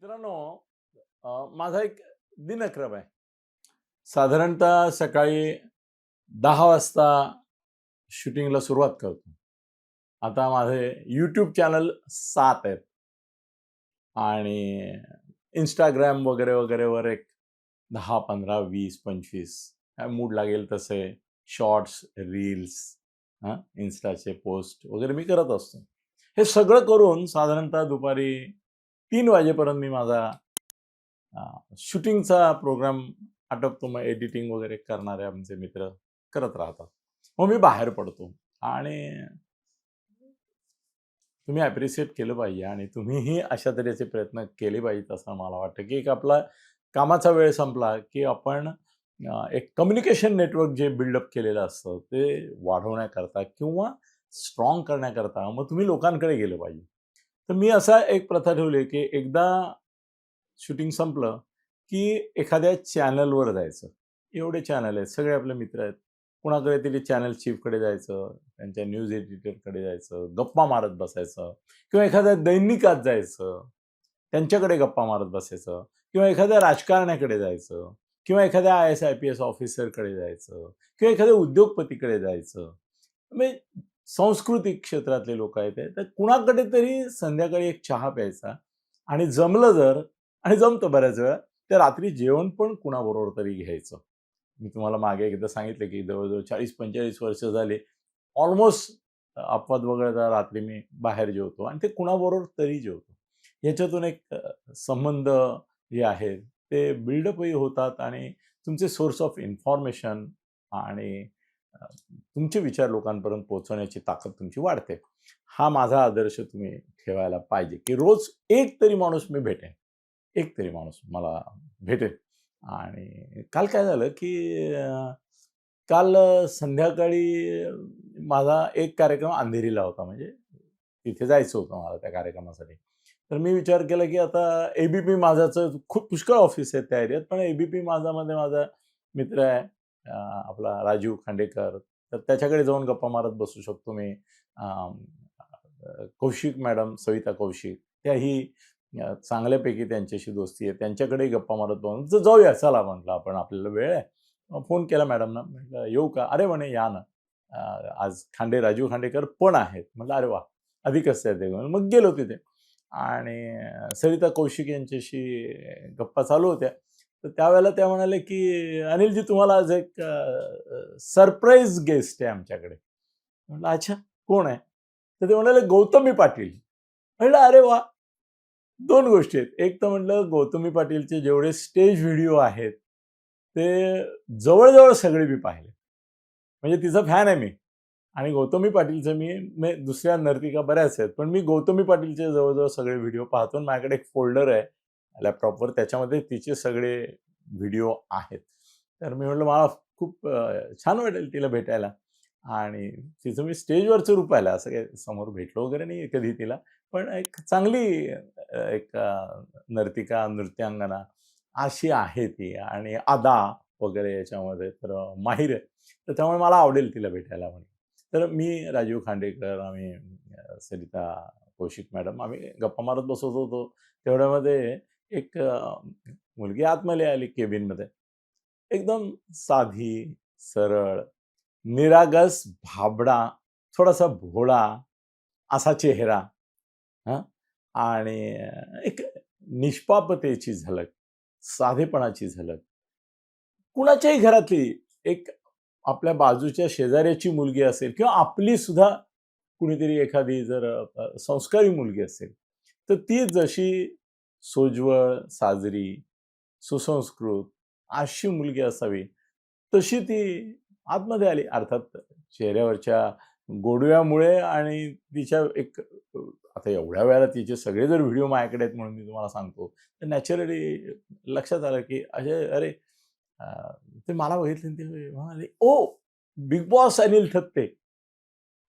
मित्रांनो, माझा एक दिनक्रम आहे. साधारणतः सकाळी 10 वाजता शूटिंगला सुरुवात करतो. आता माझे YouTube चॅनल 7 आहेत आणि Instagram वगैरेवर एक 10, 15, 20, 25 काय मूड लागेल तसे शॉर्ट्स, रील्स, Instaचे पोस्ट वगैरे मी करत असतो. हे सगळं करून साधारणतः दुपारी 3 वाजेपर्यंत मी माझा शूटिंगचा प्रोग्राम आटपतो. मग एडिटिंग वगैरे करणारे आमचे मित्र करत राहतात. मग मी बाहेर पडतो आणि तुम्ही ॲप्रिशिएट केलं पाहिजे आणि तुम्हीही अशा तऱ्हेचे प्रयत्न केले पाहिजेत असं मला वाटतं, की एक आपला कामाचा वेळ संपला, की आपण एक कम्युनिकेशन नेटवर्क जे बिल्डअप केलेलं असतं, ते वाढवण्याकरता किंवा स्ट्राँग करण्याकरता मग तुम्ही लोकांकडे गेलं पाहिजे. तर मी असा एक प्रथा ठेवली आहे, की एकदा शूटिंग संपलं, की एखाद्या चॅनलवर जायचं. एवढे चॅनल आहेत, सगळे आपले मित्र आहेत. कुणाकडे तरी चॅनल चीफकडे जायचं, त्यांच्या न्यूज एडिटरकडे जायचं, गप्पा मारत बसायचं किंवा एखाद्या दैनिकात जायचं, त्यांच्याकडे गप्पा मारत बसायचं किंवा एखाद्या राजकारण्याकडे जायचं किंवा एखाद्या IAS, IPS ऑफिसरकडे जायचं किंवा एखाद्या उद्योगपतीकडे जायचं. म्हणजे सांस्कृतिक क्षेत्रातले लोक आहेत ते, तर कुणाकडे तरी संध्याकाळी एक चहा प्यायचा आणि जमलं जर आणि जमतं बऱ्याच वेळा, तर रात्री जेवण पण कुणाबरोबर तरी घ्यायचं. मी तुम्हाला मागे एकदा सांगितलं, की जवळ-जवळ 40-45 वर्ष झाली ऑलमोस्ट अपवाद वगळता रात्री मी बाहेर जेवतो आणि ते कुणाबरोबर तरी जेवतो. याच्यातून एक संबंध जे आहेत ते बिल्डअपही होतात आणि तुमचे सोर्स ऑफ इन्फॉर्मेशन आणि तुमचे विचार लोकांपर्यंत पोहोचवण्याची ताकद तुमची वाढते. हा माझा आदर्श तुम्ही ठेवायला पाहिजे, की रोज एक तरी माणूस मी भेटेन. एक तरी माणूस मला भेटेल. आणि काल काय झालं, की काल संध्याकाळी माझा एक कार्यक्रम अंधेरीला होता. म्हणजे तिथे जायचं होतं मला त्या कार्यक्रमासाठी. तर मी विचार केला, की आता ABP माझाचं खूप पुष्कळ ऑफिस आहेत त्या एरियात. पण ABP माझामध्ये माझा मित्र आहे आपला राजीव खांडेकर. तर त्याच्याकडे जाऊन गप्पा मारत बसू शकतो मी. कौशिक मॅडम, सविता कौशिक त्याही चांगल्यापैकी त्यांच्याशी दोस्ती आहे. त्यांच्याकडेही गप्पा मारत बघून तर जाऊया चला म्हटलं आपण आपल्याला वेळ आहे. फोन केला मॅडमना म्हटलं, "येऊ का?" "अरे," म्हणे, "या ना. आज राजीव खांडेकर पण आहेत." म्हटलं, "अरे वाह! अधिकच आहे ते." मग गेलो तिथे आणि सरिता कौशिक यांच्याशी गप्पा चालू होत्या. तर त्यावेळेला त्या म्हणाल्या, की "अनिलजी तुम्हाला आज एक सरप्राईज गेस्ट आहे आमच्याकडे." म्हटलं, "अच्छा, कोण आहे?" तर ते म्हणाले, "गौतमी पाटील." म्हटलं, "अरे वाह!" 2 गोष्टी आहेत. एक तर म्हटलं गौतमी पाटीलचे जेवढे स्टेज व्हिडिओ आहेत, ते जवळ-जवळ सगळे मी पाहिले. म्हणजे तिचा फॅन आहे मी आणि गौतमी पाटीलचं मी दुसऱ्या नर्तिका बऱ्याच आहेत. पण मी गौतमी पाटीलचे जवळ-जवळ सगळे व्हिडिओ पाहतो आणि माझ्याकडे एक फोल्डर आहे लॅपटॉपवर त्याच्यामध्ये तिचे सगळे व्हिडिओ आहेत. तर मी म्हटलं मला खूप छान वाटेल तिला भेटायला आणि तिचं मी स्टेजवरचं रूप पाहिलं. असं काही समोर भेटलो वगैरे नाही कधी तिला. पण एक चांगली एक नर्तिका, नृत्यांगना अशी आहे ती आणि अदा वगैरे याच्यामध्ये तर माहिर आहे. तर त्यामुळे मला आवडेल तिला भेटायला म्हणे. तर मी, राजीव खांडेकर, आम्ही सरिता कौशिक मॅडम आम्ही गप्पा मारत बसत होतो. तेवढ्यामध्ये एक मुलगी आतमध्ये आली केबिनमध्ये. एकदम साधी, सरळ, निरागस, भाबडा, थोडासा भोळा असा चेहरा. हां. आणि एक निष्पापतेची झलक, साधेपणाची झलक. कुणाच्याही घरातली एक आपल्या बाजूच्या शेजाऱ्याची मुलगी असेल किंवा आपली सुद्धा कुणीतरी एखादी जर संस्कारी मुलगी असेल, तर ती जशी सोज्वळ, साजरी, सुसंस्कृत अशी मुलगी असावी, तशी ती आतमध्ये आली. अर्थात चेहऱ्यावरच्या गोडव्यामुळे आणि तिच्या एक आता एवढ्या वेळेला तिचे सगळे जर व्हिडिओ माझ्याकडे आहेत म्हणून मी तुम्हाला सांगतो, तर नॅचरली लक्षात आलं, की अरे अ, ते मला बघितले आणि ते म्हणाले, "oh! Big boss Anil Thatte."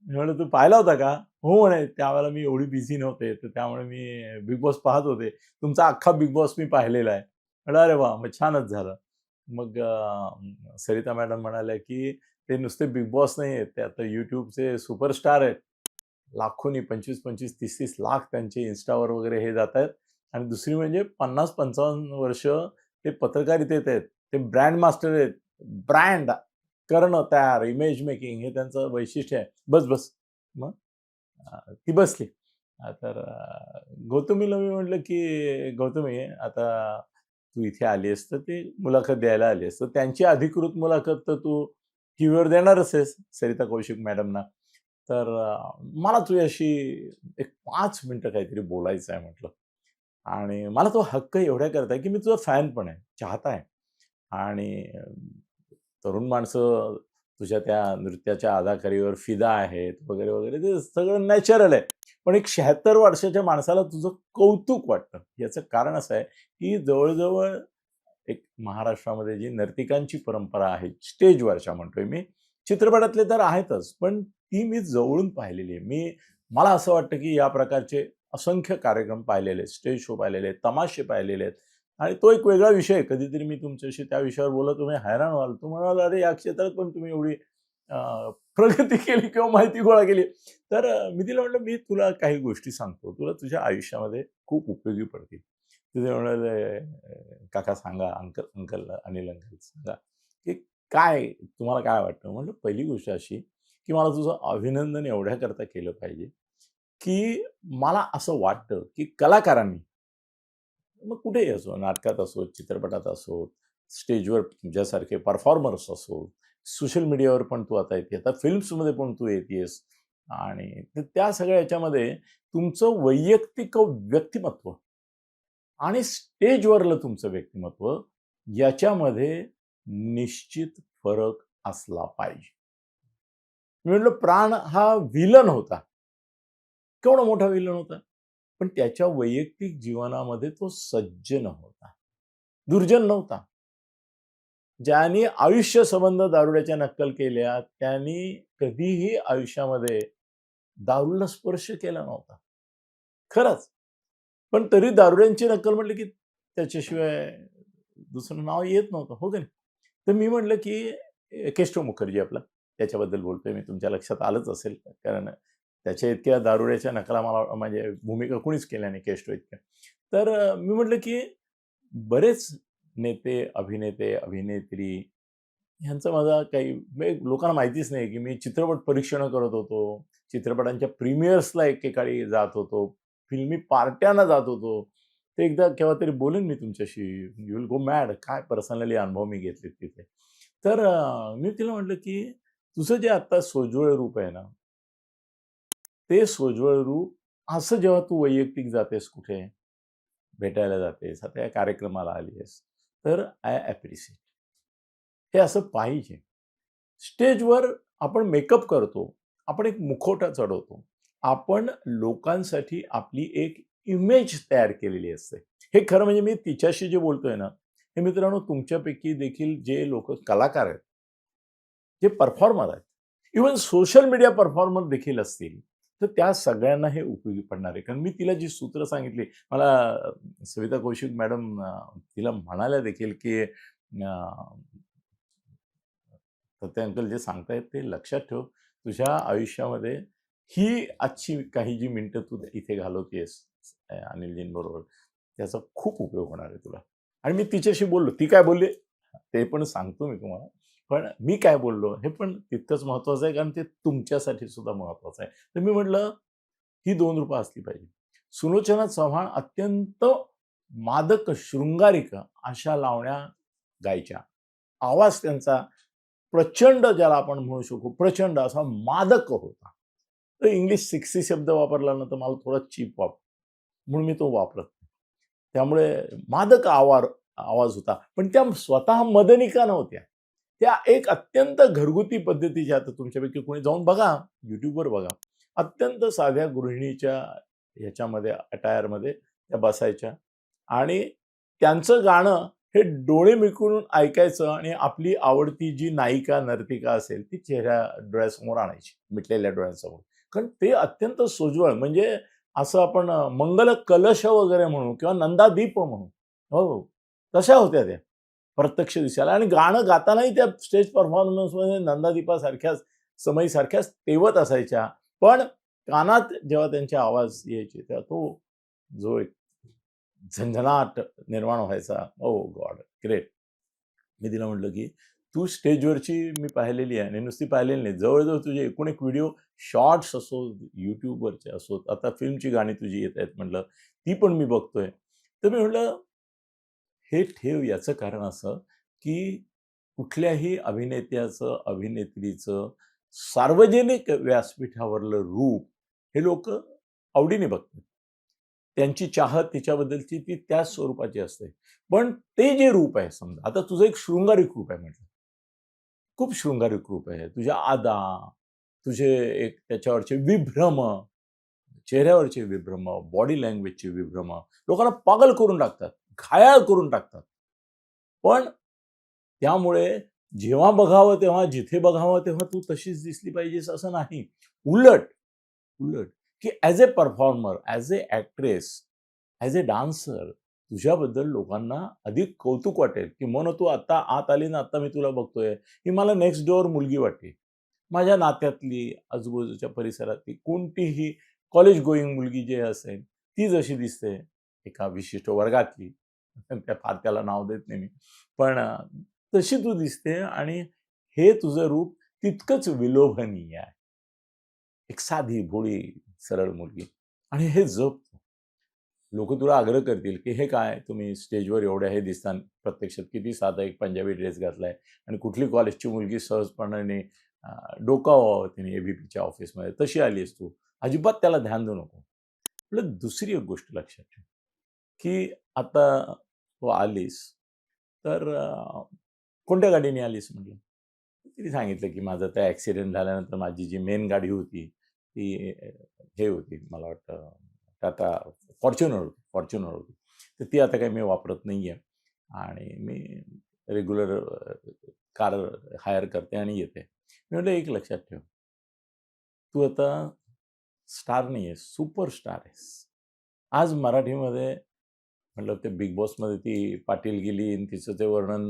मी म्हटलं, "तू पाहिला होता का?" "हो," म्हणे, "त्यावेळेला मी एवढी बिझी नव्हते, तर त्यामुळे मी बिग बॉस पाहत होते. तुमचा अख्खा बिग बॉस मी पाहिलेला आहे." म्हटलं, "अरे वाह! मग छानच झालं." मग सरिता मॅडम म्हणाल्या, की "ते नुसते बिग बॉस नाही आहेत, ते आता YouTubeचे सुपरस्टार आहेत. लाखोनी 25-25, 30-30 लाख त्यांचे Instaवर वगैरे हे जातायत आणि दुसरी म्हणजे 50-55 वर्ष ते पत्रकारितेत आहेत, ते ब्रँड मास्टर आहेत. ब्रँड करणं तयार, इमेज मेकिंग हे त्यांचं वैशिष्ट्य आहे. बस, बस. मग ती बसली. तर गौतमीला मी म्हटलं, की "गौतमी, आता तू इथे आली आहेस, तर ती मुलाखत द्यायला आली आहेस. तर त्यांची अधिकृत मुलाखत तर तू टीव्हीवर देणारच आहेस, सरिता कौशिक मॅडमना. तर मला तुझ्याशी एक 5 मिनिटं काहीतरी बोलायचं आहे," म्हटलं. आणि मला तो हक्क एवढ्याकरता आहे, की मी तुझा फॅन पण आहे, चाहता आहे. आणि तरुण माणसं तुझ्या त्या नृत्याच्या अदाकारीवर फिदा आहेत वगैरे, वगैरे. ते सगळं नॅचरल आहे. पण एक 76 वर्षाच्या माणसाला तुझं कौतुक वाटतं. याचं कारण असं आहे, की जवळ एक महाराष्ट्रामध्ये जी नर्तिकांची परंपरा आहे, स्टेजवरच्या म्हणतोय मी. चित्रपटातले तर आहेतच, पण ती मी जवळून पाहिलेली आहे. मला असं वाटतं, की या प्रकारचे असंख्य कार्यक्रम पाहिलेले आहेत, स्टेज शो पाहिलेले आहेत, तमाशे पाहिलेले आहेत. आणि तो एक वेगळा विषय आहे. कधीतरी मी तुमच्याशी त्या विषयावर बोललो, तुम्ही हैराण व्हाल. तो म्हणाला, "अरे, या क्षेत्रात पण तुम्ही एवढी प्रगती केली किंवा माहिती गोळा केली." तर मी तिला म्हटलं, "मी तुला काही गोष्टी सांगतो. तुला तुझ्या आयुष्यामध्ये खूप उपयोगी पडतील." तिथे म्हणाले, "काका सांगा, अंकल अनिल अंकल सांगा, की काय तुम्हाला काय वाटतं?" म्हटलं, "पहिली गोष्ट अशी, की मला तुझं अभिनंदन एवढ्याकरता केलं पाहिजे, की मला असं वाटतं, की कलाकारांनी मग कुठेही असो, नाटकात असो, चित्रपटात असो, स्टेजवर तुझ्यासारखे परफॉर्मर्स असो, सोशल मीडियावर पण तू आता येते, आता फिल्म्समध्ये पण तू येतेस आणि त्या सगळ्या ह्याच्यामध्ये तुमचं वैयक्तिक व्यक्तिमत्व आणि स्टेजवरलं तुमचं व्यक्तिमत्व याच्यामध्ये निश्चित फरक असला पाहिजे. मी म्हटलं प्राण हा व्हिलन होता. केवढा मोठा व्हिलन होता. पण त्याच्या वैयक्तिक जीवनामध्ये तो सज्जन होता. दुर्जन नव्हता. ज्यांनी आयुष्य संबंध दारुड्याच्या नक्कल केल्या, त्यांनी कधीही आयुष्यामध्ये दारूला स्पर्श केला नव्हता. खरंच. पण तरी दारुड्यांची नक्कल म्हटली, की त्याच्याशिवाय दुसरं नाव येत नव्हतं. हो की नाही? तर मी म्हटलं, की केशव मुखर्जी आपला, त्याच्याबद्दल बोलतोय मी. तुमच्या लक्षात आलंच असेल. कारण त्याच्या इतक्या दारुड्याच्या नकला मला म्हणजे भूमिका कुणीच केल्या नाही केशव इतक्या. तर मी म्हटलं, की बरेच नेते, अभिनेते, अभिनेत्री ह्यांचा माझा काही म्हणजे लोकांना माहितीच नाही, की मी चित्रपट परीक्षणं करत होतो. चित्रपटांच्या प्रीमियर्सला एकेकाळी जात होतो. फिल्मी पार्ट्यांना जात होतो. ते एकदा केव्हातरी बोलेन मी तुमच्याशी. You will go mad. काय पर्सनली अनुभव मी घेतलेत तिथे. तर मी तिला म्हटलं, की तुझं जे आता सोज्वळ रूप आहे ना, ते सोज्वळ रूप असं जेव्हा तू वैयक्तिक जातेस कुठे, भेटायला जातेस, आता या कार्यक्रमाला आली आहेस, तर आय ॲप्रिशिएट. हे असं पाहिजे. स्टेजवर आपण मेकअप करतो. आपण एक मुखवटा चढवतो. आपण लोकांसाठी आपली एक इमेज तयार केलेली असते. हे खरं म्हणजे मी तिच्याशी जे बोलतोय ना, हे मित्रांनो तुमच्यापैकी देखील जे लोकं कलाकार आहेत, जे परफॉर्मर आहेत, इव्हन सोशल मीडिया परफॉर्मर देखील असतील, तर त्या सगळ्यांना हे उपयोगी पडणार आहे. कारण मी तिला जी सूत्र सांगितली, मला सविता कौशिक मॅडम तिला म्हणाल्या देखील, की तर ते अंकल जे सांगतायत ते लक्षात ठेव. तुझ्या आयुष्यामध्ये ही आजची काही जी मिनिटं तू इथे घालवतेस अनिलजींबरोबर, त्याचा खूप उपयोग होणार आहे तुला. आणि मी तिच्याशी बोललो. ती काय बोलली ते पण सांगतो मी तुम्हाला. पण मी काय बोललो हे पण तितकंच महत्त्वाचं आहे, कारण ते तुमच्यासाठी सुद्धा महत्त्वाचं आहे. तर मी म्हटलं, ही 2 रूपं असली पाहिजे. सुलोचना चव्हाण अत्यंत मादक, शृंगारिक अशा लावण्या गायच्या. आवाज त्यांचा प्रचंड ज्याला आपण म्हणू शकू, प्रचंड असा मादक होता. तर इंग्लिश सेक्सी शब्द वापरला ना, तर मला थोडा चीप म्हणून मी तो वापरत नाही. त्यामुळे मादक आवाज होता. पण त्या स्वतः मदनिका नव्हत्या. त्या एक अत्यंत घरगुती पद्धतीच्या आता तुमच्यापैकी कोणी जाऊन बघा, YouTubeवर बघा. अत्यंत साध्या गृहिणीच्या ह्याच्यामध्ये अटायरमध्ये त्या बसायच्या आणि त्यांचं गाणं हे डोळे मिटून ऐकायचं आणि आपली आवडती जी नायिका, नर्तिका असेल ती डोळ्यासमोर आणायची, मिटलेल्या डोळ्यांसमोर. कारण ते अत्यंत सोज्वळ म्हणजे असं आपण मंगल कलश वगैरे म्हणू किंवा नंदादीप म्हणू. हो, हो. तशा होत्या त्या प्रत्यक्ष दिसायला आणि गाणं गातानाही त्या स्टेज परफॉर्मन्समध्ये नंदादीपासारख्याच, समईसारख्याच तेवत असायच्या. पण कानात जेव्हा त्यांचे आवाज यायचे तेव्हा तो जो एक झंझणाट निर्माण व्हायचा. ओ गॉड ग्रेट. मी तिला म्हटलं की तू स्टेजवरची मी पाहिलेली आहे आणि नुसती पाहिलेली नाही, जवळजवळ तुझे एकूण एक व्हिडिओ शॉर्ट्स असो, यूट्यूबवरचे असो, आता फिल्मची गाणी तुझी येत आहेत म्हटलं, ती पण मी बघतोय. तर मी म्हटलं हे ठेव. याचं कारण असं की कुठल्याही अभिनेत्याचं, अभिनेत्रीचं सार्वजनिक व्यासपीठावरलं रूप हे लोक आवडीने बघतात. त्यांची चाहत तिच्याबद्दलची ती त्याच स्वरूपाची असते. पण ते जे रूप आहे, समजा आता तुझं एक शृंगारिक रूप आहे म्हटलं, खूप शृंगारिक रूप आहे. तुझ्या अदा, तुझे एक त्याच्यावरचे विभ्रम, चेहऱ्यावरचे विभ्रम, बॉडी लँग्वेजचे विभ्रम लोकांना पागल करून टाकतात, घायाळ करून टाकतात. पण त्यामुळे जेव्हा बघावं तेव्हा, जिथे बघावं तेव्हा तू तशीच दिसली पाहिजेस असं नाही. उलट, उलट की as a performer, as a actress, as a dancer तुझ्याबद्दल लोकांना अधिक कौतुक वाटेल, की "मोनो तू आत्ता आत आली ना, आत्ता मी तुला बघतोय. ही मला नेक्स्ट डोअर मुलगी वाटते." माझ्या नात्यातली, आजूबाजूच्या परिसरातली कोणतीही कॉलेज गोईंग मुलगी जी असेल, ती जशी दिसते एका विशिष्ट वर्गातली, त्या फार त्याला नाव देत नाही मी. पण तशी तू दिसते आणि हे तुझं रूप तितकंच विलोभनीय आहे. एक साधी, भोळी, सरळ मुलगी आणि हे जप. लोकं तुला आग्रह करतील, की "हे काय तुम्ही स्टेजवर एवढ्या हे दिसता, प्रत्यक्षात किती साधा एक पंजाबी ड्रेस घातलाय आणि कुठली कॉलेजची मुलगी सहजपणाने डोकावावं तिने ए-बी-पीच्या ऑफिसमध्ये, तशी आलीस तू. अजिबात त्याला ध्यान देऊ नको." म्हटलं दुसरी एक गोष्ट लक्षात ठेव, की आता तू आलीस, तर कोणत्या गाडीने आलीस म्हटलं. तिने सांगितलं, की माझा त्या ॲक्सिडेंट झाल्यानंतर माझी जी मेन गाडी होती, ती हे होती, मला वाटतं टाटा फॉर्च्युनर होती. तर ती आता काही मी वापरत नाही आहे आणि मी रेग्युलर कार हायर करते आणि येते. मी म्हटलं एक लक्षात ठेव, तू आता स्टार नाही आहेस, सुपरस्टार आहेस. आज मराठीमध्ये म्हटलं ते बिग बॉसमध्ये ती पाटील गेली आणि तिचं ते वर्णन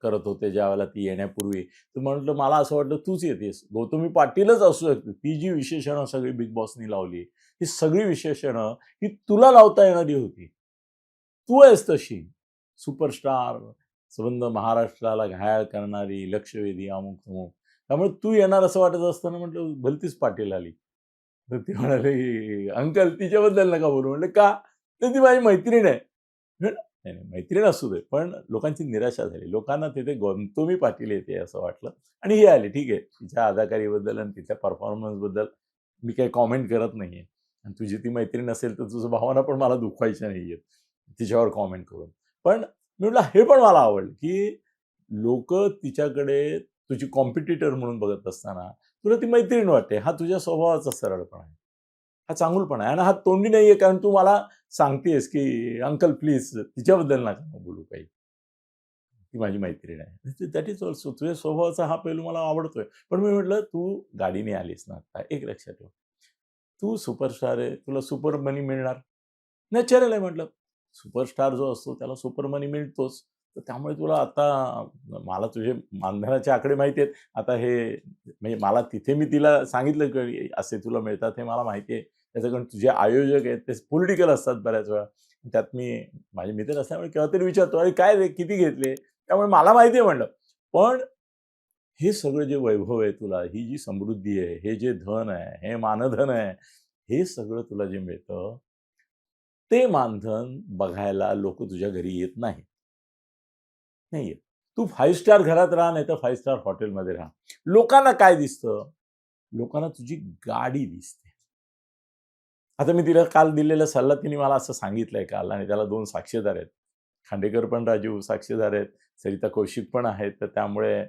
करत होते ज्यावेळेला ती येण्यापूर्वी. तर म्हटलं मला असं वाटलं तूच येतेस. गौतमी पाटीलच असू शकते. ती जी विशेषणं सगळी बिग बॉसनी लावली, ही सगळी विशेषणं ही तुला लावता येणारी होती. तू आहेस तशी. सुपरस्टार, संबंध महाराष्ट्राला घायाळ करणारी, लक्षवेधी, अमुक-तमुक. त्यामुळे तू येणार असं वाटत असताना म्हटलं भलतीच पाटील आली. तर ती म्हणाली, "अंकल तिच्याबद्दल नका बोलू." म्हटलं, "का?" तर ती माझी मैत्रीण आहे. म्हटलं, "नाही, नाही मैत्रीण असू दे." पण लोकांची निराशा झाली. लोकांना तिथे गौतमी पाटील येते असं वाटलं आणि ही आली. ठीक आहे. तिच्या अदाकारीबद्दल आणि तिच्या परफॉर्मन्सबद्दल मी काही कॉमेंट करत नाहीये. आणि तुझी ती मैत्रीण असेल तर तुझं भावना पण मला दुखवायच्या नाहीयेत तिच्यावर कॉमेंट करून. पण मी म्हटलं हे पण मला आवडलं, की लोकं तिच्याकडे तुझी कॉम्पिटिटर म्हणून बघत असताना तुला ती मैत्रीण वाटते. हा तुझ्या स्वभावाचा सरळपणा आहे. हा चांगुलपणा आहे आणि हा तोंडी नाहीये कारण तू मला सांगतेस, की "अंकल प्लीज तिच्याबद्दल नका बोलू काही. ती माझी मैत्रीण आहे." दॅट इज ऑल्सो तुझ्या स्वभावाचा हा पैलू मला आवडतोय. पण मी म्हटलं तू गाडीने आलीस ना आता, एक लक्षात ठेव. तू सुपरस्टार आहे, तुला सुपर मनी मिळणार. नॅचरल आहे म्हटलं. सुपरस्टार जो असतो त्याला सुपर मनी मिळतोच. तर त्यामुळे तुला आता मला तुझे मानधनाचे आकडे माहिती आहेत. आता हे म्हणजे मला तिथे मी तिला सांगितलं, की असे तुला मिळतात हे मला माहिती आहे. त्याचं कारण तुझे आयोजक आहेत ते पॉलिटिकल असतात बऱ्याच वेळा. त्यात मी माझे मित्र असल्यामुळे केव्हा तरी विचारतो, "अरे काय रे किती घेतले?" त्यामुळे मला माहिती आहे म्हणलं. पण हे सगळं जे वैभव आहे तुला, ही जी समृद्धी आहे, हे जे धन आहे, हे मानधन आहे, हे सगळं तुला जे मिळतं, ते मानधन बघायला लोकं तुझ्या घरी येत नाहीत. नाही येत. तू 5 स्टार घरात राहा, नाहीतर 5 स्टार हॉटेलमध्ये राहा. लोकांना काय दिसतं? लोकांना तुझी गाडी दिसते. आता मी तिला काल दिलेला सल्ला तिने मला असं सांगितलंय काल आणि त्याला 2 साक्षीदार आहेत. खांडेकर पण राजू साक्षीदार आहेत. सरिता कौशिक पण आहेत. तर त्यामुळे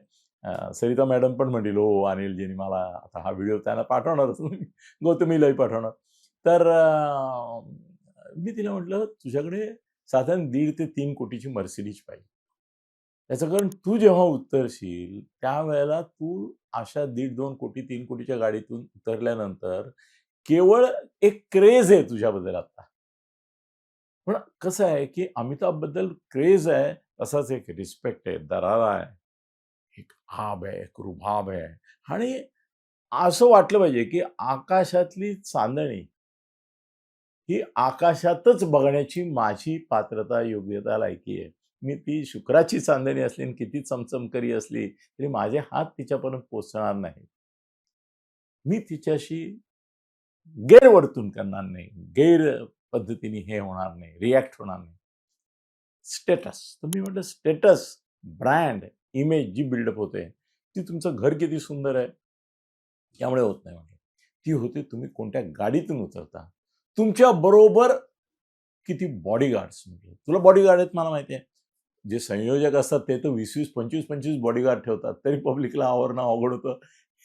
सरिता मॅडम पण म्हणतील, "हो, अनिलजींनी मला आता हा व्हिडिओ त्यांना पाठवणारच मी. गौतमीलाही पाठवणार." तर मी तिला म्हटलं, "तुझ्याकडे साधारण 1.5 ते 3 कोटीची मर्सिडीज पाहिजे." त्याचं कारण तू जेव्हा उतरशील, त्यावेळेला तू अशा 1.5-2 कोटी, 3 कोटीच्या गाडीतून उतरल्यानंतर केवळ एक क्रेझ आहे तुझ्याबद्दल आता. पण कसं आहे, की अमिताभबद्दल क्रेझ आहे, तसाच एक रिस्पेक्ट आहे, दरारा आहे, एक आब आहे, एक रुबाब आहे आणि असं वाटलं पाहिजे, की आकाशातली चांदणी ही आकाशातच बघण्याची माझी पात्रता, योग्यता, लायकी आहे. मी ती शुक्राची चांदणी असली आणि किती चमचमकरी असली तरी माझे हात तिच्यापर्यंत पोहोचणार नाहीत. मी तिच्याशी गैरवर्तून करणार नाही, गैर पद्धतीने हे होणार नाही, रिॲक्ट होणार नाही. स्टेटस, तर मी म्हटलं स्टेटस, ब्रँड, इमेज जी बिल्डअप होते, ती तुमचं घर किती सुंदर आहे त्यामुळे होत नाही म्हटलं. ती होते तुम्ही कोणत्या गाडीतून उतरता, तुमच्या बरोबर किती बॉडीगार्ड्स. म्हटलं तुला बॉडीगार्ड आहेत मला माहिती आहे. जे संयोजक असतात ते तर 20-20, 25-25 बॉडीगार्ड ठेवतात, तरी पब्लिकला आवरणं अवघड होतं.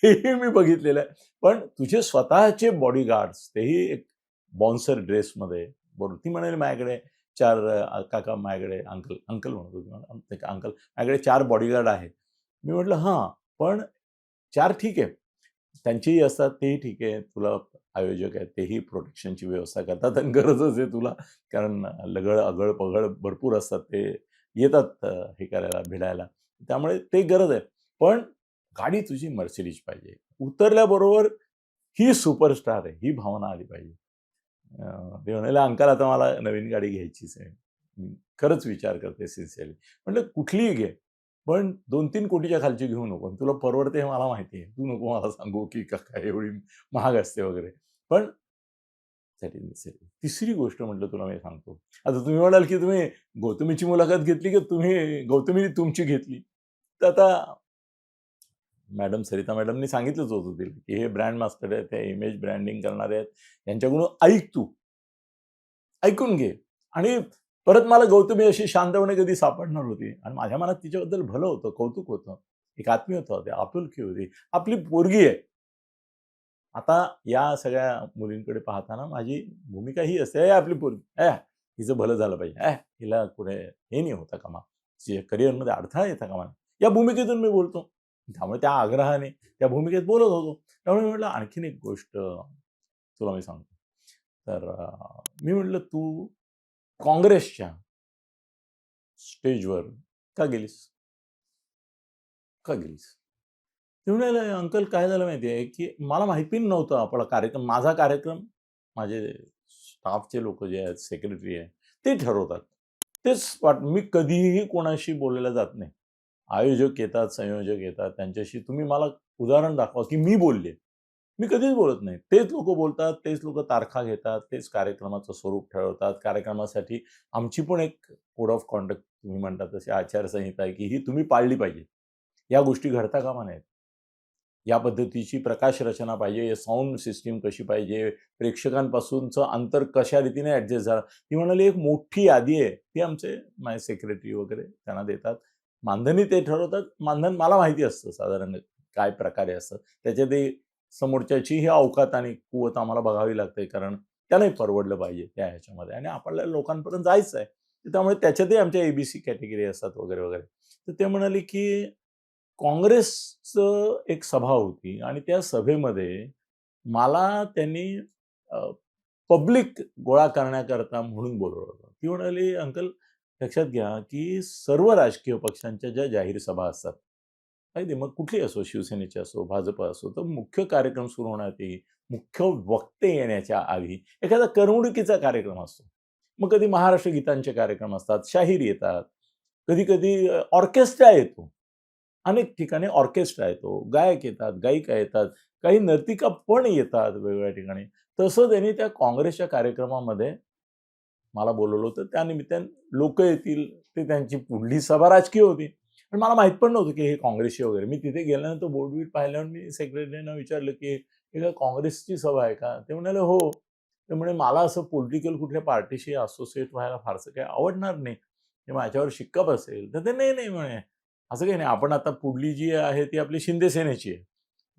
हेही मी बघितलेलं आहे. पण तुझे स्वतःचे बॉडीगार्ड्स, तेही एक बाउन्सर ड्रेसमध्ये, बरोबर. ती म्हणाली माझ्याकडे 4 काका माझ्याकडे अंकल अंकल म्हणत होती मला, अंकल माझ्याकडे 4 बॉडीगार्ड आहेत. मी म्हटलं हां, पण 4 ठीक आहे. त्यांचेही असतात तेही ठीक आहे. तुला आयोजक आहेत तेही प्रोटेक्शनची व्यवस्था करतात आणि गरजच आहे तुला. कारण लगळ, अगळ-पगळ भरपूर असतात. ते येतात हे करायला, भिडायला. त्यामुळे ते गरज आहे. पण गाडी तुझी मर्सिडीज पाहिजे. उतरल्याबरोबर ही सुपरस्टार आहे, ही भावना आली पाहिजे. ते म्हणाले, "अंकल आता मला नवीन गाडी घ्यायचीच आहे. खरंच विचार करते सिन्सिअरली." म्हटलं, "कुठलीही घे, पण 2-3 कोटीच्या खालची घेऊ नको. आणि तुला परवडते हे मला माहिती आहे. तू नको मला सांगू की काय एवढी महाग असते वगैरे. पण तिसरी गोष्ट म्हटलं तुला मी सांगतो. आता तुम्ही म्हणाल की तुम्ही गौतमीची मुलाखत घेतली की तुम्ही गौतमीने तुमची घेतली. तर आता मॅडम सरिता मॅडमनी सांगितलंच होतं तिला, की हे ब्रँड मास्टर आहेत, हे इमेज ब्रँडिंग करणारे आहेत. यांच्याकडून ऐक तू. ऐकून घे. आणि परत मला गौतमी अशी शांतपणे कधी सापडणार होती आणि माझ्या मनात तिच्याबद्दल भलं होतं, कौतुक होतं. एक आत्मीयता होती, आपुलकी होती. आपली पोरगी आहे. आता या सगळ्या मुलींकडे पाहताना माझी भूमिका ही असते, आपली पोरगी, हिचं भलं झालं पाहिजे. हिला कुठे हे नाही होता कामा, करिअरमध्ये अडथळा येता कामा नये. या भूमिकेतून मी बोलतो. त्यामुळे त्या आग्रहाने त्या भूमिकेत बोलत होतो. त्यामुळे मी म्हटलं आणखीन एक गोष्ट तुला मी सांगतो. तर मी म्हटलं, "तू काँग्रेसच्या स्टेजवर का गेलीस? का गेलीस?" ते म्हणाले, "अंकल काय झालं माहिती आहे, की मला माहिती पण नव्हतं आपला कार्यक्रम, माझा कार्यक्रम माझे स्टाफचे लोकं जे आहेत, सेक्रेटरी आहे, ते ठरवतात. तेच मी कधीही कोणाशी बोलायला जात नाही. आयोजक येतात, संयोजक येतात, त्यांच्याशी तुम्ही मला उदाहरण दाखवा, की मी बोलले. मी कधीच बोलत नाही. तेच लोकं बोलतात, तेच लोकं तारखा घेतात, तेच कार्यक्रमाचं स्वरूप ठरवतात. कार्यक्रमासाठी आमची पण एक कोड ऑफ कॉन्डक्ट तुम्ही म्हणता तशी आचारसंहिता आहे, की ही तुम्ही पाळली पाहिजे. या गोष्टी घडता कामा नयेत. या पद्धतीची प्रकाश रचना पाहिजे, साउंड सिस्टम कशी पाहिजे, प्रेक्षकांपासूनचं अंतर कशा रीतीने ॲडजस्ट झालं. ती म्हणाली, "एक मोठी यादी आहे." ती आमचे माझे सेक्रेटरी वगैरे त्यांना देतात. मानधनी ते ठरवतात. मानधन मला माहिती असतं साधारण काय प्रकारे असतं. त्याच्यातही समोरच्याचीही अवकात आणि कुवत आम्हाला बघावी लागते, कारण त्यालाही परवडलं पाहिजे त्या ह्याच्यामध्ये आणि आपल्याला लोकांपर्यंत जायचं आहे. त्यामुळे त्याच्यातही आमच्या एबीसी कॅटेगरी असतात वगैरे, वगैरे. तर ते म्हणाले, की काँग्रेसचं एक सभा होती आणि त्या सभेमध्ये मला त्यांनी पब्लिक गोळा करण्याकरता म्हणून बोलावलं होतं. ती म्हणाली, "अंकल लक्षात घ्या, की सर्व राजकीय पक्षांच्या ज्या जाहीर सभा असतात, माहिती मग कुठलीही असो, शिवसेनेची असो, भाजप असो, तर मुख्य कार्यक्रम सुरू होण्याआधी, मुख्य वक्ते येण्याच्या आधी एखादा करमणुकीचा कार्यक्रम असतो. मग कधी महाराष्ट्र गीतांचे कार्यक्रम असतात, शाहीर येतात, कधी-कधी ऑर्केस्ट्रा येतो. अनेक ठिकाणी ऑर्केस्ट्रा येतो, गायक येतात, गायिका येतात, काही नर्तिका पण येतात वेगवेगळ्या ठिकाणी. तसं त्यांनी त्या काँग्रेसच्या कार्यक्रमामध्ये मला बोलावलं होतं. त्यानिमित्ताने लोकं येतील, ते त्यांची पुढली सभा राजकीय होती. पण मला माहीत पण नव्हतं, की हे काँग्रेसचे वगैरे. मी तिथे गेल्यानंतर बोर्ड-बीड पाहिल्यावर मी सेक्रेटरीना विचारलं, की "हे काय काँग्रेसची सभा आहे का?" ते म्हणाले, "हो." ते म्हणे, "मला असं पॉलिटिकल कुठल्या पार्टीशी असोसिएट व्हायला फारसं काही आवडणार नाही. ते माझ्यावर शिक्का बसेल." तर ते, "नाही, नाही," म्हणे, "असं काही नाही. आपण आता पुढली जी आहे ती आपली शिंदे सेनेची आहे.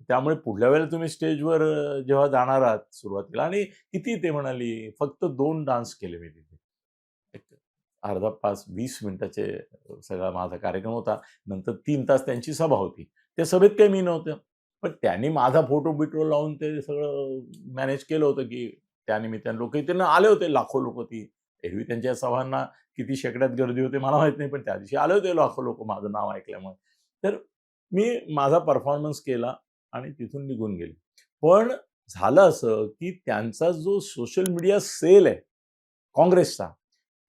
त्यामुळे पुढल्या वेळेला तुम्ही स्टेजवर जेव्हा जाणार आहात सुरुवातीला." आणि किती ते म्हणाली, "फक्त 2 डान्स केले मी तिथे." एक अर्धा तास 20 मिनिटाचे सगळा माझा कार्यक्रम होता. नंतर 3 तास त्यांची सभा होती. त्या सभेत काही मी नव्हतं. पण त्यांनी माझा फोटो-बिटो लावून ते सगळं मॅनेज केलं होतं, की त्यानिमित्ताने लोकं इथे आले होते. लाखो लोकं ती. एरवी त्यांच्या सभांना किती शेकड्यात गर्दी होते मला माहीत नाही. पण त्या दिवशी आले होते लाखो लोकं माझं नाव ऐकल्यामुळे. तर मी माझा परफॉर्मन्स केला आणि तिथून निघून गेले. पण झालं असं, की त्यांचा जो सोशल मीडिया सेल आहे काँग्रेसचा,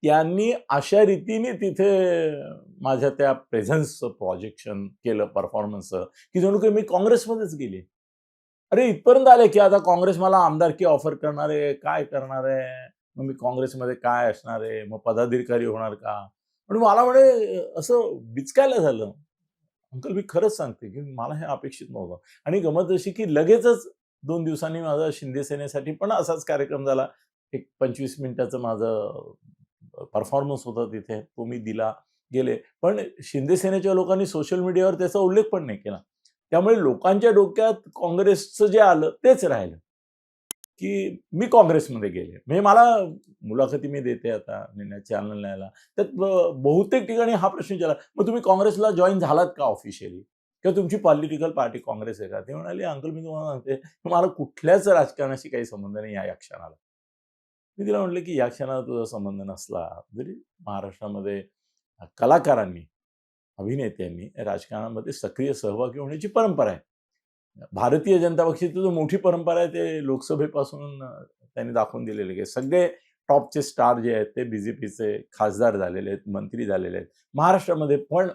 त्यांनी अशा रीतीने तिथे माझ्या त्या प्रेझेन्सचं प्रोजेक्शन केलं परफॉर्मन्सचं, की जणू काही मी काँग्रेसमध्येच गेले. अरे इथपर्यंत आले, की आता काँग्रेस मला आमदारकी ऑफर करणार आहे, काय करणार आहे? मग मी काँग्रेसमध्ये काय असणार आहे? मग पदाधिकारी होणार का? पण मला म्हणे असं बिचकायला झालं. अंकल मी खरंच सांगते, की मला हे अपेक्षित नव्हतं आणि गंमत अशी, की लगेचच 2 दिवसांनी माझा शिंदे सेनेसाठी पण असाच कार्यक्रम झाला. एक 25 मिनिटाचं माझं परफॉर्मन्स होता तिथे. तो मी दिला, गेले. पण शिंदे सेनेच्या लोकांनी सोशल मीडियावर त्याचा उल्लेख पण नाही केला. त्यामुळे लोकांच्या डोक्यात काँग्रेसचं जे आलं तेच राहिलं, की मी काँग्रेसमध्ये गेले. म्हणजे मला मुलाखती मी देते आता चॅनल न्यायला. त्यात बहुतेक ठिकाणी हा प्रश्न विचारला, "मग तुम्ही काँग्रेसला जॉइन झालात का ऑफिशियली? किंवा तुमची पॉलिटिकल पार्टी काँग्रेस आहे का?" ते म्हणाले, "अंकल मी तुम्हाला सांगते, मला कुठल्याच राजकारणाशी काही संबंध नाही या क्षणाला." मी तिला म्हटलं, की "या क्षणाला तुझा संबंध नसला, जरी महाराष्ट्रामध्ये कलाकारांनी, अभिनेत्यांनी राजकारणामध्ये सक्रिय सहभागी होण्याची परंपरा आहे. भारतीय जनता पक्षाची जो मोठी परंपरा आहे ते लोकसभेपासून त्यांनी दाखवून दिलेले आहे. सगळे टॉपचे स्टार जे आहेत ते बीजेपीचे खासदार झालेले आहेत, मंत्री झालेले आहेत. महाराष्ट्रामध्ये पण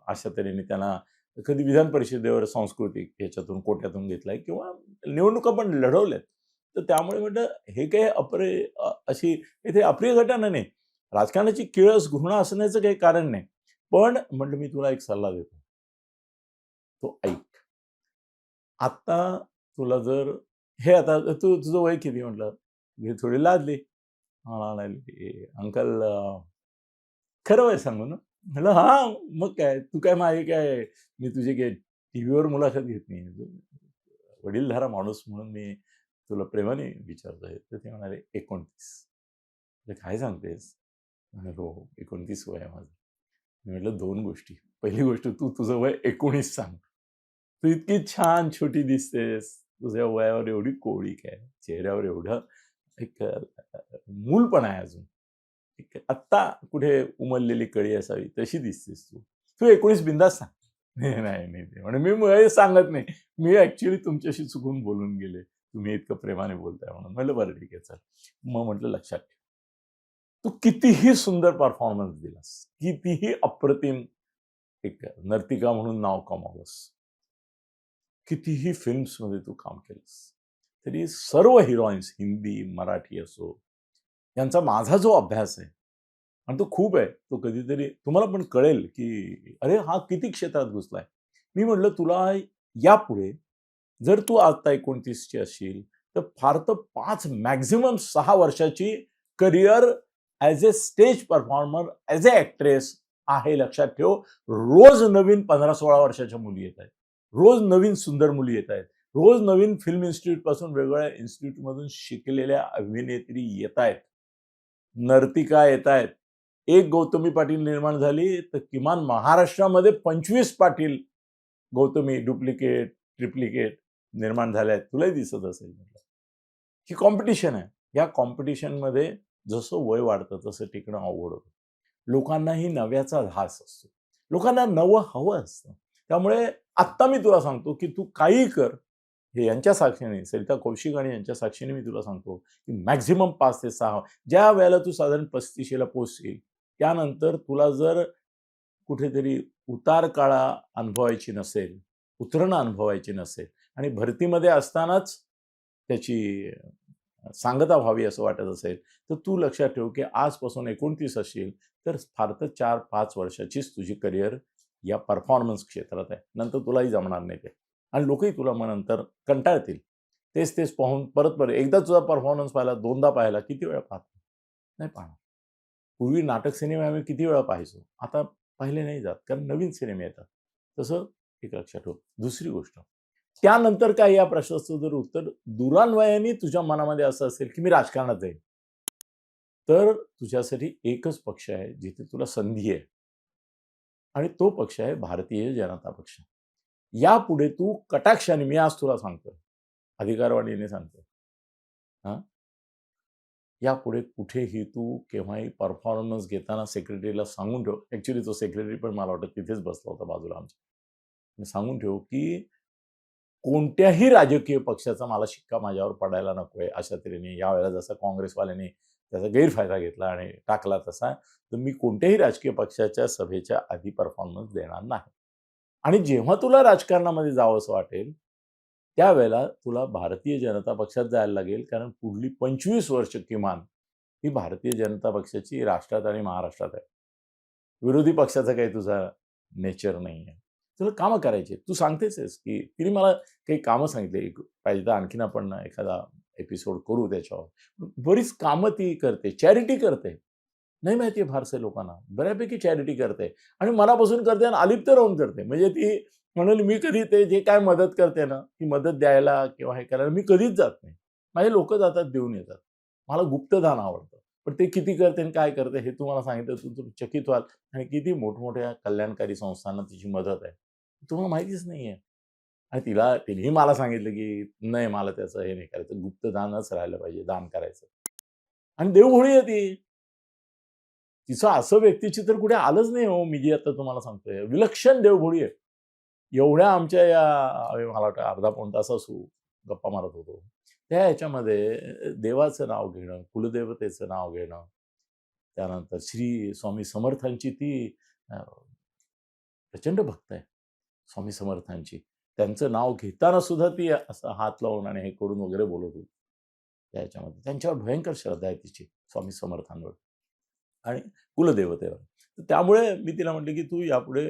अशा तऱ्हेने त्यांना कधी विधान परिषदेवर सांस्कृतिक ह्याच्यातून कोट्यातून घेतलाय किंवा निवडणुका पण लढवल्यात. तर त्यामुळे म्हटलं हे काही अशी इथे अप्रिय घटना नाही. राजकारणाची किळस, घृणा असण्याचं काही कारण नाही. पण म्हटलं मी तुला एक सल्ला देतो. तो ऐक. आता तुला जर हे आता तुझं वय किती म्हटलं? मी थोडी लाजली. मला म्हणाली, "अंकल खरं वय सांगू ना?" म्हटलं, "हां, मग काय? तू काय माझी काय मी तुझी काय टीव्हीवर मुलाखत घेत नाही. वडीलधारा माणूस म्हणून मी तुला प्रेमाने विचारतोय." तर ते म्हणाले, "29." म्हटलं, "काय सांगतेस?" म्हणे, "हो, 29 वय आहे माझं." मी म्हटलं, "2 गोष्टी. पहिली गोष्ट तू तुझं वय 19 सांग. तू इतकी छान छोटी दिसतेस. तुझ्या वयावर एवढी कोळीक आहे. चेहऱ्यावर एवढं एक मूलपणा आहे अजून. एक आत्ता कुठे उमललेली कळी असावी तशी दिसतेस तू. तू 19 बिनधास्त सांग." "नाही, नाही, नाही." ते म्हणे, "मी वय सांगत नाही. मी ॲक्चुअली तुमच्याशी चुकून बोलून गेले. तुम्ही इतकं प्रेमाने बोलताय म्हणून." म्हटलं, "बरं ठीक आहे चल." मग म्हटलं, "लक्षात ठेव. तू कितीही सुंदर परफॉर्मन्स दिलास, कितीही अप्रतिम एक नर्तिका म्हणून नाव कमावलंस, कितीही फिल्म्समध्ये तू काम केलंस, तरी सर्व हिरोईन्स हिंदी, मराठी असो, यांचा माझा जो अभ्यास आहे आणि तो खूप आहे. तो कधीतरी तुम्हाला पण कळेल, की अरे हा किती क्षेत्रात घुसलाय. मी म्हटलं तुला यापुढे जर तू आता 29 ची असशील, तर फार तर 5 मॅक्सिमम 6 वर्षाची career as a stage performer, as a actress आहे लक्षात ठेव. रोज नवीन 15-16 वर्षाच्या मुली येतायत. रोज नवीन सुंदर मुली येतायत. रोज नवीन फिल्म इन्स्टिट्यूट पासून वेगवेगळ्या इन्स्टिट्यूटमधून शिकलेल्या अभिनेत्री येतायत. नर्तिका येतायत. एक गौतमी पाटील निर्माण झाली, तर किमान महाराष्ट्रामध्ये 25 पाटील, गौतमी डुप्लिकेट, ट्रिप्लिकेट निर्माण झाल्या आहेत. तुलाही दिसत असेल म्हटलं. ही कॉम्पिटिशन आहे. या कॉम्पिटिशनमध्ये जसं वय वाढतं तसं टिकणं अवघड होतं. लोकांनाही नव्याचा ध्यास असतो. लोकांना नवं हवं असतं. त्यामुळे आत्ता मी तुला सांगतो, की तू काहीही कर. हे यांच्या साक्षीने, सरिता कौशिक आणि यांच्या साक्षीने मी तुला सांगतो, की मॅक्सिमम 5 ते 6 ज्या वेळेला तू साधारण 35शीला पोहोचशील, त्यानंतर तुला जर कुठेतरी उतार-काळा अनुभवायची नसेल, उतरणं अनुभवायची नसेल आणि भरतीमध्ये असतानाच त्याची सांगता व्हावी असं वाटत असेल, तर तू लक्षात ठेव, की आजपासून 29 असशील, तर फार तर 4-5 वर्षाचीच तुझी करियर या परफॉर्मन्स क्षेत्रात आहे. नंतर तुलाही जमणार नाही ते. आणि लोकही तुला मग नंतर कंटाळतील. तेच-तेच पाहून परत-परत एकदा तुझा परफॉर्मन्स पाहिला, दोनदा पाहिला, किती वेळा पाहतो? नाही पाहणार. पूर्वी नाटक सिनेमे आम्ही किती वेळा पाहायचो. आता पाहिले नाही जात, कारण नवीन सिनेमे येतात. तसं एक लक्षात ठेव. दुसरी गोष्ट, त्यानंतर काय या प्रश्नाचं जर उत्तर दुरान्वयाने तुझ्या मनामध्ये असं असेल, की मी राजकारणात जाईन. तर तुझ्यासाठी एकच पक्ष आहे, जिथे तुला संधी आहे आणि तो पक्ष आहे भारतीय जनता पक्ष. यापुढे तू कटाक्षाने मी आज तुला सांगतोय, अधिकारवाणीने सांगतोय. हां, यापुढे कुठेही तू केव्हाही परफॉर्मन्स घेताना सेक्रेटरीला सांगून ठेव. ॲक्चुअली तो सेक्रेटरी पण मला वाटतं तिथेच बसला होता बाजूला आमच्या. सांगून ठेव, की कोणत्याही राजकीय पक्षाचा मला शिक्का माझ्यावर पडायला नको आहे अशा तऱ्हेने यावेळेला जसा काँग्रेसवाल्यांनी त्याचा गैरफायदा घेतला आणि टाकला तसा, तर मी कोणत्याही राजकीय पक्षाच्या सभेच्या आधी परफॉर्मन्स देणार नाही. आणि जेव्हा तुला राजकारणामध्ये जावंसं वाटेल, त्यावेळेला तुला भारतीय जनता पक्षात जायला लागेल, कारण पुढली 25 वर्ष किमान ही भारतीय जनता पक्षाची राष्ट्रात आणि महाराष्ट्रात आहे. विरोधी पक्षाचा काही तुझा नेचर नाही आहे. तुला कामं करायची आहेत. तू सांगतेच आहेस, की तिने मला काही कामं सांगितली. पाहिजे तर आणखीन आपण एखादा एपिसोड करू त्याच्यावर. बरीच कामं ती करते, चॅरिटी करते. नाही माहिती आहे फारसे लोकांना. बऱ्यापैकी चॅरिटी करते आणि मनापासून करते आणि अलिप्त राहून करते. म्हणजे ती म्हणाली, मी कधी ते जे काय मदत करते ना, ती मदत द्यायला किंवा हे करायला मी कधीच जात नाही. माझे लोकं जातात, देऊन येतात. मला गुप्तदान आवडतं. पण ते किती करते आणि काय करते हे तुम्हाला सांगितलं तर तुम्ही चकित व्हाल आणि किती मोठमोठ्या कल्याणकारी संस्थांना तिची मदत आहे. तुम्हाला माहितीच नाहीये. आणि तिनेही मला सांगितलं, की नाही मला त्याचं हे नाही करायचं. गुप्तदानच राहिलं पाहिजे, दान करायचं. आणि देवभोळी आहे ती. तिचं असं व्यक्तिचित्र कुठे आलंच नाही हो, मी जी आता तुम्हाला सांगतोय. विलक्षण देवभोळी आहे. एवढ्या आमच्या या मला वाटतं अर्धा पाऊण तास असू गप्पा मारत होतो. त्या ह्याच्यामध्ये देवाचं नाव घेणं, कुलदेवतेचं नाव घेणं, त्यानंतर श्री स्वामी समर्थांची ती अ, प्रचंड भक्त आहे स्वामी समर्थांची. त्यांचं नाव घेताना सुद्धा ती असं हात लावून आणि हे करून वगैरे बोलत होती. त्या ह्याच्यामध्ये त्यांच्यावर भयंकर श्रद्धा आहे तिची स्वामी समर्थांवर आणि कुलदेवतेवर. तर त्यामुळे मी तिला म्हटलं, की "तू यापुढे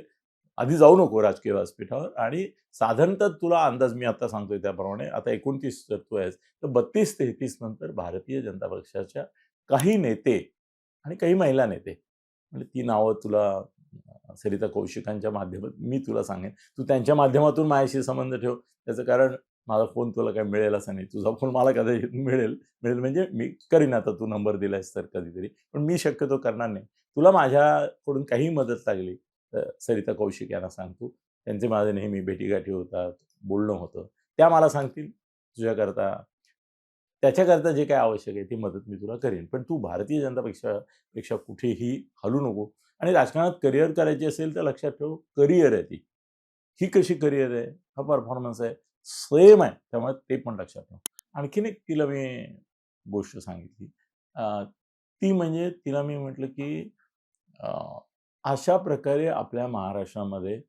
आधी जाऊ नको राजकीय व्यासपीठावर आणि साधारणतः तुला अंदाज मी आता सांगतोय त्याप्रमाणे आता 29 जर तू आहेस, तर 32-33 नंतर भारतीय जनता पक्षाच्या काही नेते आणि काही महिला नेते, म्हणजे ती नावं तुला सरिता कौशिकांच्या माध्यमातून मी तुला सांगेन. तू त्यांच्या माध्यमातून माझ्याशी संबंध ठेव. त्याचं कारण माझा फोन तुला काही मिळेल असं नाही. तुझा फोन मला कदाचित मिळेल. मिळेल म्हणजे मी करीन आता तू नंबर दिलायस तर कधीतरी. पण मी शक्यतो करणार नाही. तुला माझ्याकडून काही मदत लागली तर सरिता कौशिक यांना सांगतो. त्यांचे माझे नेहमी भेटीगाठी होतात, बोलणं होतं. त्या मला सांगतील तुझ्याकरता त्याच्याकरता जे काही आवश्यक आहे ती मदत मी तुला करेन. पण तू भारतीय जनता पक्षापेक्षा कुठेही हलू नको आणि राजकारणात करिअर करायची असेल तर लक्षात ठेव करिअर आहे ती. ही कशी करिअर आहे? हा परफॉर्मन्स आहे. सेम आहे. त्यामुळे ते पण लक्षात ठेव. आणखीन एक तिला मी गोष्ट सांगितली. ती म्हणजे तिला मी म्हटलं, की अशा प्रकारे आपल्या महाराष्ट्रामध्ये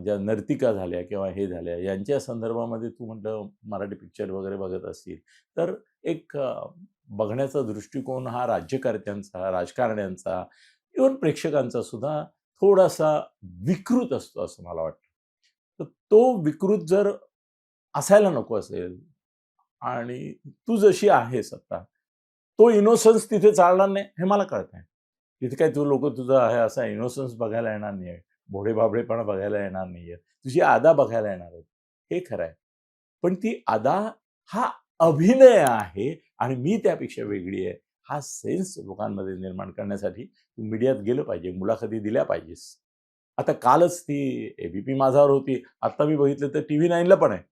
ज्या नर्तिका झाल्या किंवा हे झाल्या यांच्या संदर्भामध्ये तू म्हटलं मराठी पिक्चर वगैरे बघत असतील, तर एक बघण्याचा दृष्टिकोन हा राज्यकर्त्यांचा, राजकारण्यांचा, इव्हन प्रेक्षकांचा सुद्धा थोडासा विकृत असतो असं मला वाटतं. तर तो विकृत जर असायला नको असेल आणि तू जशी आहेस आता, तो इनोसन्स तिथे चालणार नाही हे मला कळतंय. तिथे काही तू लोकं तुझा हे असा इनोसन्स बघायला येणार नाहीये. भोळेबाबडेपणा बघायला येणार नाहीये. तुझी अदा बघायला येणार आहेत. हे खरं आहे. पण ती अदा हा अभिनय आहे आणि मी त्यापेक्षा वेगळी आहे. हा सेन्स लोकांमध्ये निर्माण करण्यासाठी तू मीडियात गेलं पाहिजे, मुलाखती दिल्या पाहिजेस. आता कालच ती एबीपी माझावर होती. आता मी बघितलं तर टीव्ही 9ला पण आहे.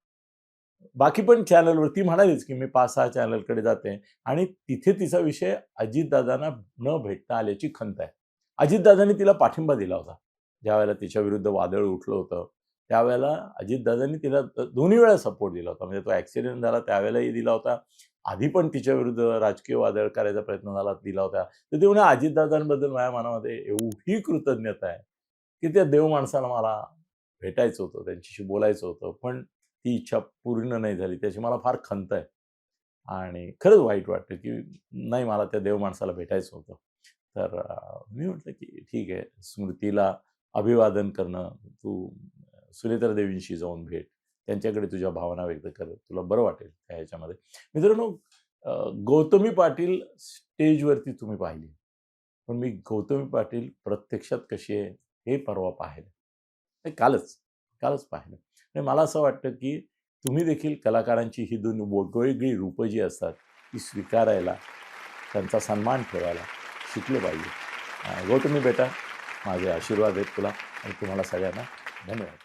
बाकी पण चॅनलवरती म्हणालीच, की मी 5-6 चॅनलकडे जाते आणि तिथे तिचा विषय अजितदादांना न भेटता आल्याची खंत आहे. अजितदादांनी तिला पाठिंबा दिला होता. ज्यावेळेला तिच्याविरुद्ध वादळ उठलं होतं, त्यावेळेला अजितदादांनी तिला दोन्ही वेळा सपोर्ट दिला होता. म्हणजे तो ॲक्सिडेंट झाला त्यावेळेलाही दिला होता. आधी पण तिच्याविरुद्ध राजकीय वादळ करायचा प्रयत्न झाला, दिला होता. तर ते म्हणे अजितदादांबद्दल माझ्या मनामध्ये एवढी कृतज्ञता आहे, की त्या देव माणसाला मला भेटायचं होतं, त्यांच्याशी बोलायचं होतं. पण ती इच्छा पूर्ण नाही झाली. त्याची मला फार खंत आहे. आणि खरंच वाईट वाटतं, की नाही मला त्या देव माणसाला भेटायचं होतं. तर मी म्हटलं, की ठीक आहे स्मृतीला अभिवादन करणं, तू सुनेत्रा देवींशी जाऊन भेट. त्यांच्याकडे तुझ्या भावना व्यक्त कर. तुला बरं वाटेल त्या ह्याच्यामध्ये. मित्रांनो गौतमी पाटील स्टेजवरती तुम्ही पाहिली. पण मी गौतमी पाटील प्रत्यक्षात कशी आहे हे परवा पाहिलं. ते कालच पाहिलं. आणि मला असं वाटतं, की तुम्ही देखील कलाकारांची ही दोन वेगवेगळी रूपं जी असतात ती स्वीकारायला, त्यांचा सन्मान ठेवायला शिकलं पाहिजे. गौतमी बेटा, माझे आशीर्वाद आहेत तुला आणि तुम्हाला सगळ्यांना धन्यवाद.